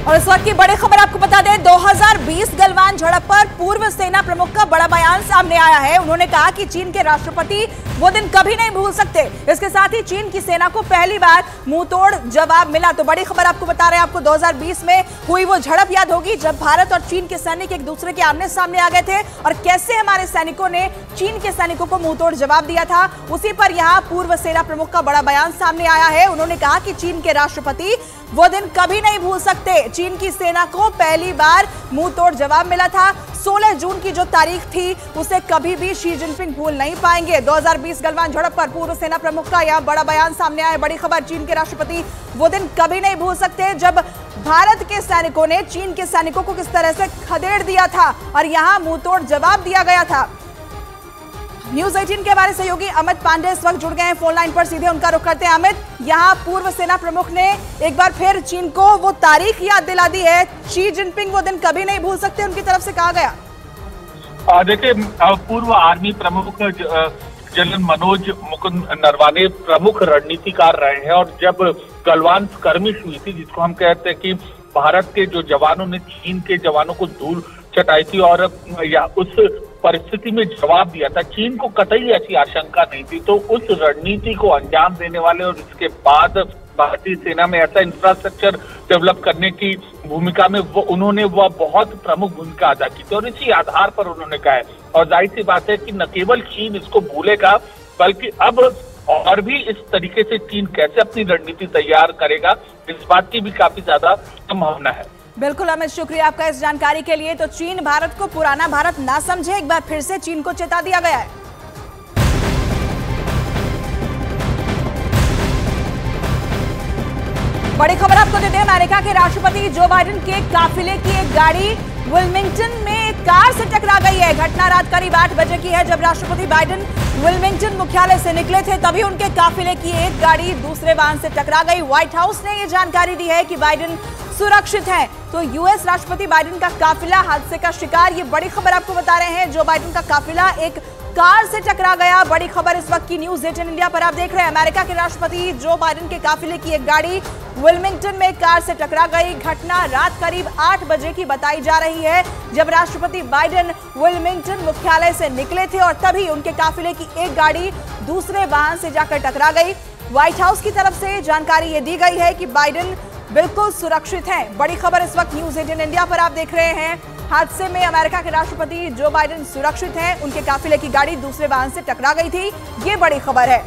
और इस वक्त की बड़ी खबर आपको बता दें, 2020 गलवान झड़प पर पूर्व सेना प्रमुख का बड़ा बयान सामने आया है। उन्होंने कहा कि चीन के राष्ट्रपति वो दिन कभी नहीं भूल सकते। इसके साथ ही चीन की सेना को पहली बार मुंहतोड़ जवाब मिला। तो बड़ी खबर आपको बता रहे हैं, आपको 2020 में हुई वो झड़प याद होगी जब भारत और चीन के सैनिक एक दूसरे के आमने सामने आ गए थे और कैसे हमारे सैनिकों ने चीन के सैनिकों को मुंहतोड़ जवाब दिया था। उसी पर यहाँ पूर्व सेना प्रमुख का बड़ा बयान सामने आया है। उन्होंने कहा कि चीन के राष्ट्रपति वो दिन कभी नहीं भूल सकते। चीन की सेना को पहली बार मुंहतोड़ जवाब मिला था। 16 जून की जो तारीख थी उसे कभी भी शी जिनपिंग भूल नहीं पाएंगे। 2020 गलवान झड़प पर पूर्व सेना प्रमुख का यह बड़ा बयान सामने आया। बड़ी खबर, चीन के राष्ट्रपति वो दिन कभी नहीं भूल सकते जब भारत के सैनिकों ने चीन के सैनिकों को किस तरह से खदेड़ दिया था और यहां मुंहतोड़ जवाब दिया गया था। न्यूज 18 के हमारे सहयोगी अमित पांडे इस वक्त जुड़ गए हैं फोन लाइन पर, सीधे उनका रुख करते हैं। अमित, यहाँ पूर्व सेना प्रमुख ने एक बार फिर चीन को वो तारीख याद दिला दी है। शी जिनपिंग वो दिन कभी नहीं भूल सकते, उनकी तरफ से कहा गया। देखिए, पूर्व आर्मी प्रमुख जनरल मनोज मुकुंद नरवाने प्रमुख रणनीतिकार रहे हैं और जब गलवान स्कर्मिश हुई थी, जिसको हम कहते हैं कि भारत के जो जवानों ने चीन के जवानों को धूल चटाई थी और या उस परिस्थिति में जवाब दिया था, चीन को कतई ऐसी आशंका नहीं थी। तो उस रणनीति को अंजाम देने वाले और इसके बाद भारतीय सेना में ऐसा इंफ्रास्ट्रक्चर डेवलप करने की भूमिका में उन्होंने वह बहुत प्रमुख भूमिका अदा की थी और इसी आधार पर उन्होंने कहा है। और जाहिर सी बात है कि न केवल चीन इसको भूलेगा, बल्कि अब और भी इस तरीके से चीन कैसे अपनी रणनीति तैयार करेगा, इस बात की भी काफी ज्यादा संभावना है। बिल्कुल अमित, शुक्रिया आपका इस जानकारी के लिए। तो चीन भारत को पुराना भारत ना समझे, एक बार फिर से चीन को चेता दिया गया है। बड़ी खबर आपको देते हैं, अमेरिका के राष्ट्रपति जो बाइडेन के काफिले की एक गाड़ी विल्मिंगटन में एक कार से टकरा गई है। घटना रात करीब 8 बजे की है। जब राष्ट्रपति बाइडेन विल्मिंगटन मुख्यालय से निकले थे तभी उनके काफिले की एक गाड़ी दूसरे वाहन से टकरा गई। व्हाइट हाउस ने यह जानकारी दी है कि बाइडेन सुरक्षित हैं। तो यूएस राष्ट्रपति बाइडेन का काफिला हादसे का शिकार, ये बड़ी खबर आपको बता रहे हैं। जो बाइडेन का काफिला एक कार से टकरा गया। बड़ी खबर इस वक्त की न्यूज 18 इंडिया पर आप देख रहे हैं। अमेरिका के राष्ट्रपति जो बाइडेन के काफिले की एक गाड़ी विल्मिंगटन में कार से टकरा गई। घटना रात करीब 8 बजे की बताई जा रही है, जब राष्ट्रपति बाइडेन विल्मिंगटन मुख्यालय से निकले थे और तभी उनके काफिले की एक गाड़ी दूसरे वाहन से जाकर टकरा गई। व्हाइट हाउस की तरफ से जानकारी ये दी गई है कि बाइडेन बिल्कुल सुरक्षित हैं। बड़ी खबर इस वक्त न्यूज 18 इंडिया पर आप देख रहे हैं। हादसे में अमेरिका के राष्ट्रपति जो बाइडेन सुरक्षित हैं, उनके काफिले की गाड़ी दूसरे वाहन से टकरा गई थी। ये बड़ी खबर है।